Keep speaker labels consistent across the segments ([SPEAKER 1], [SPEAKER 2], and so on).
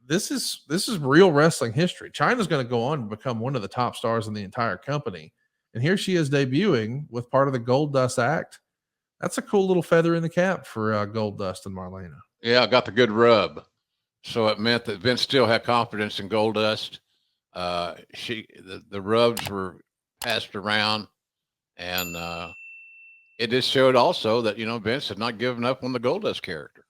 [SPEAKER 1] This is real wrestling history. China's going to go on to become one of the top stars in the entire company, and here she is debuting with part of the Goldust act. That's a cool little feather in the cap for Goldust and Marlena.
[SPEAKER 2] Yeah, I got the good rub. So it meant that Vince still had confidence in Goldust. The rubs were passed around, and it just showed also that Vince had not given up on the Goldust character.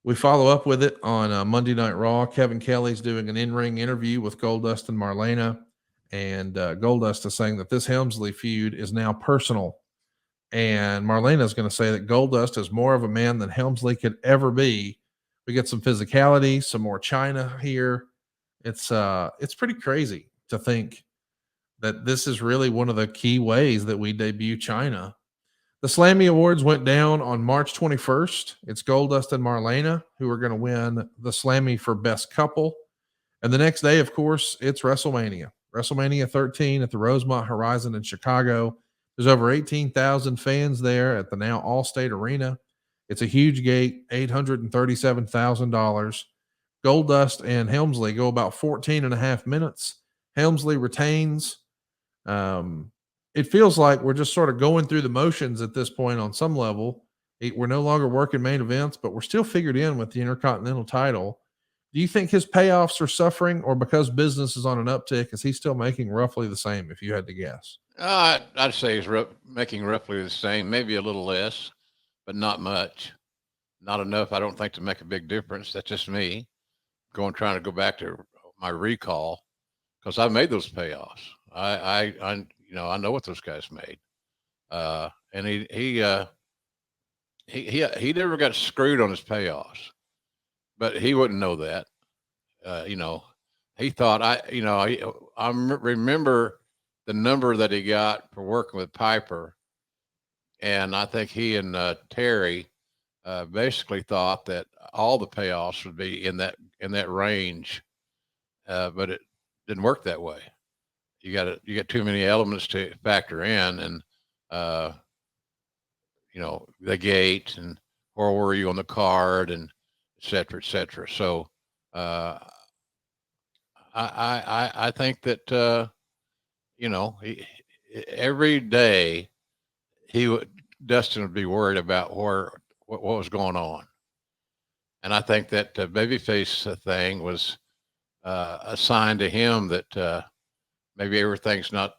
[SPEAKER 1] We follow up with it on Monday Night Raw. Kevin Kelly's doing an in-ring interview with Goldust and Marlena, and Goldust is saying that this Helmsley feud is now personal. And Marlena is going to say that Goldust is more of a man than Helmsley could ever be. We get some physicality, some more China here. It's pretty crazy to think that this is really one of the key ways that we debut China. The Slammy Awards went down on March 21st. It's Goldust and Marlena who are going to win the Slammy for Best Couple. And the next day, of course, it's WrestleMania. WrestleMania 13 at the Rosemont Horizon in Chicago. There's over 18,000 fans there at the now Allstate Arena. It's a huge gate, $837,000. Goldust and Helmsley go about 14 and a half minutes. Helmsley retains. It feels like we're just sort of going through the motions at this point on some level. We're no longer working main events, but we're still figured in with the Intercontinental title. Do you think his payoffs are suffering, or because business is on an uptick, is he still making roughly the same, if you had to guess?
[SPEAKER 2] I'd say he's making roughly the same, maybe a little less, but not much. Not enough, I don't think, to make a big difference. That's just me trying to go back to my recall, because I made those payoffs. I know what those guys made, and he never got screwed on his payoffs, but he wouldn't know that. He thought remember the number that he got for working with Piper, and I think he and Terry basically thought that all the payoffs would be in that range, but it didn't work that way. You got too many elements to factor in, and uh, the gate, and where were you on the card, and et cetera, et cetera. So uh, I think that every day Dustin would be worried about what was going on, and I think that babyface thing was a sign to him that maybe everything's not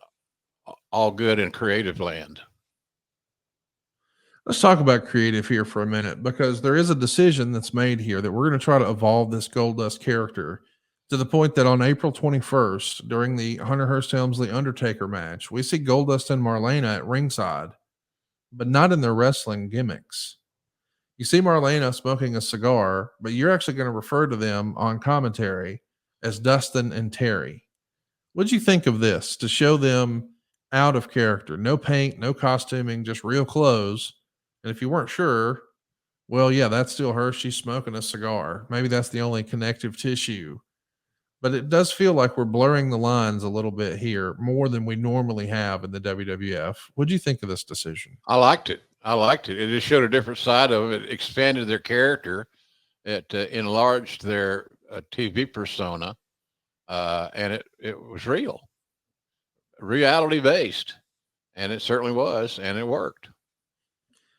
[SPEAKER 2] all good in creative land.
[SPEAKER 1] Let's talk about creative here for a minute, because there is a decision that's made here that we're going to try to evolve this Goldust character to the point that on April 21st, during the Hunter Hearst Helmsley Undertaker match, we see Goldust and Marlena at ringside, but not in their wrestling gimmicks. You see Marlena smoking a cigar, but you're actually going to refer to them on commentary as Dustin and Terry. What'd you think of this to show them out of character? No paint, no costuming, just real clothes. And if you weren't sure, well, yeah, that's still her. She's smoking a cigar. Maybe that's the only connective tissue. But it does feel like we're blurring the lines a little bit here, more than we normally have in the WWF. What'd you think of this decision?
[SPEAKER 2] I liked it. I liked it. It just showed a different side of it. It expanded their character. It enlarged their TV persona, and it was reality based, and it certainly was, and it worked.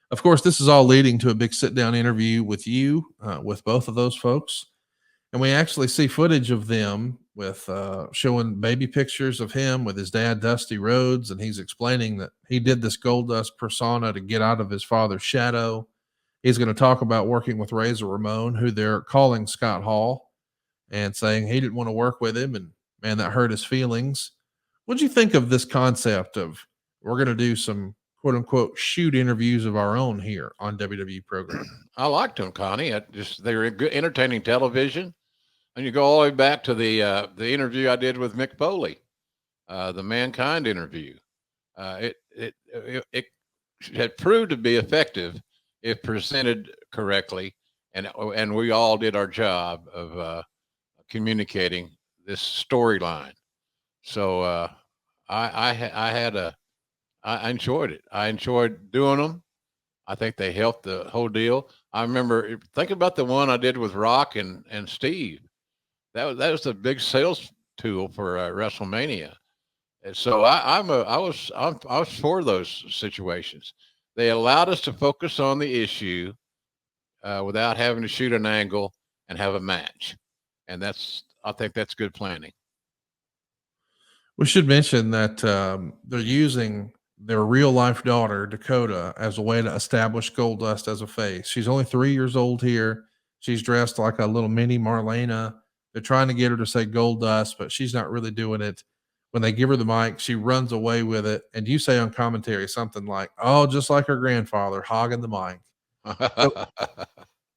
[SPEAKER 1] Of course, this is all leading to a big sit down interview with you, with both of those folks. And we actually see footage of them with showing baby pictures of him with his dad, Dusty Rhodes. And he's explaining that he did this Goldust persona to get out of his father's shadow. He's going to talk about working with Razor Ramon, who they're calling Scott Hall, and saying he didn't want to work with him. And man, that hurt his feelings. What'd you think of this concept of we're going to do some quote unquote shoot interviews of our own here on WWE programming?
[SPEAKER 2] I liked them, Connie. They were good, entertaining television. And you go all the way back to the interview I did with Mick Foley, the Mankind interview. It had proved to be effective if presented correctly, and we all did our job of communicating this storyline. So I enjoyed it. I enjoyed doing them. I think they helped the whole deal. I remember think about the one I did with Rock and Steve. That was a big sales tool for WrestleMania. And so I was for those situations. They allowed us to focus on the issue without having to shoot an angle and have a match, and I think that's good planning.
[SPEAKER 1] We should mention that they're using their real life daughter, Dakota, as a way to establish Goldust as a face. She's only 3 years old here. She's dressed like a little mini Marlena. They're trying to get her to say Goldust, but she's not really doing it. When they give her the mic, she runs away with it. And you say on commentary something like, oh, just like her grandfather, hogging the mic. So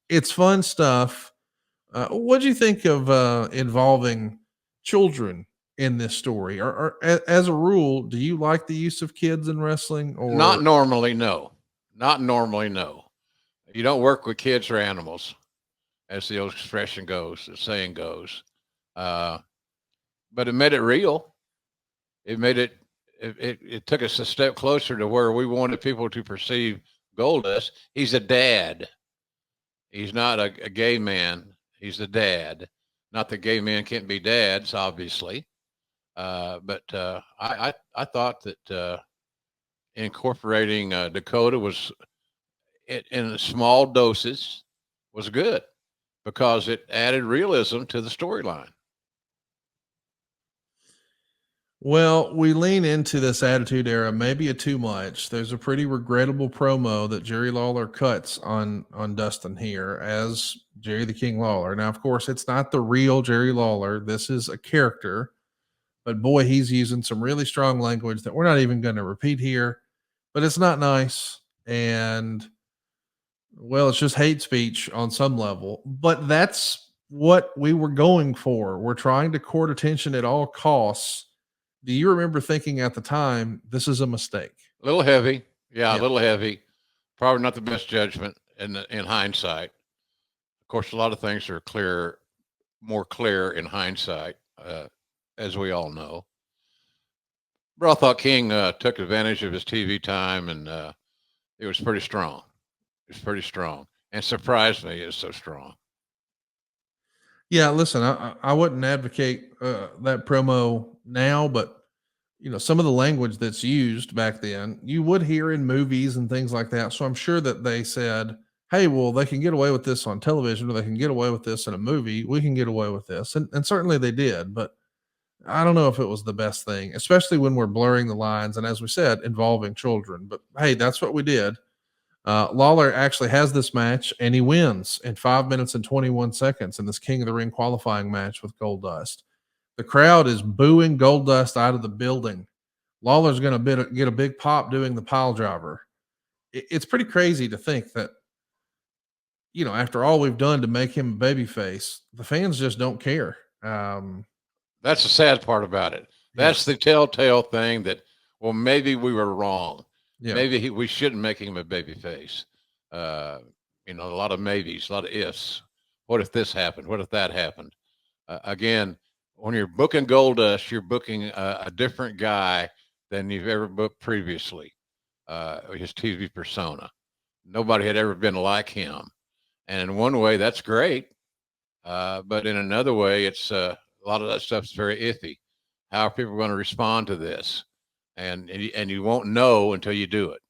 [SPEAKER 1] it's fun stuff. What do you think of involving children in this story? Or as a rule, do you like the use of kids in wrestling?
[SPEAKER 2] Not
[SPEAKER 1] Or
[SPEAKER 2] normally, no. Not normally, no. You don't work with kids or animals, as the old expression goes, the saying goes. Uh, but it made it real. It made it took us a step closer to where we wanted people to perceive Goldust. He's a dad. He's not a gay man. He's a dad. Not that gay men can't be dads, obviously. But I thought that incorporating Dakota was in small doses was good because it added realism to the storyline.
[SPEAKER 1] well, we lean into this attitude era maybe a too much. There's a pretty regrettable promo that Jerry Lawler cuts on Dustin here as Jerry the King Lawler. Now, of course, it's not the real Jerry Lawler. This is a character, but boy, he's using some really strong language that we're not even going to repeat here. But it's not nice, and well, it's just hate speech on some level. But that's what we were going for. We're trying to court attention at all costs. Do you remember thinking at the time, this is a mistake?
[SPEAKER 2] A little heavy, yeah, a
[SPEAKER 1] Yeah.
[SPEAKER 2] little heavy. Probably not the best judgment in hindsight. Of course, a lot of things are more clear in hindsight, as we all know. But I thought King took advantage of his TV time, and it was pretty strong. It was pretty strong, and surprised me it's so strong.
[SPEAKER 1] Yeah, listen, I wouldn't advocate that promo now, but some of the language that's used back then, you would hear in movies and things like that. So I'm sure that they said, "Hey, well, they can get away with this on television, or they can get away with this in a movie. We can get away with this," and certainly they did. But I don't know if it was the best thing, especially when we're blurring the lines and, as we said, involving children. But hey, that's what we did. Lawler actually has this match and he wins in 5 minutes and 21 seconds in this King of the Ring qualifying match with Goldust. The crowd is booing Goldust out of the building. Lawler's going to get a big pop doing the pile driver. It's pretty crazy to think that, after all we've done to make him a babyface, the fans just don't care.
[SPEAKER 2] That's the sad part about it.
[SPEAKER 1] Yeah,
[SPEAKER 2] That's the telltale thing that, well, maybe we were wrong.
[SPEAKER 1] yeah.
[SPEAKER 2] Maybe we shouldn't make him a baby face. Uh, a lot of maybes, a lot of ifs. What if this happened? What if that happened? Again, when you're booking Goldust, you're booking a different guy than you've ever booked previously. His TV persona. Nobody had ever been like him. And in one way, that's great. But in another way, it's a lot of that stuff's very iffy. How are people going to respond to this? And you won't know until you do it.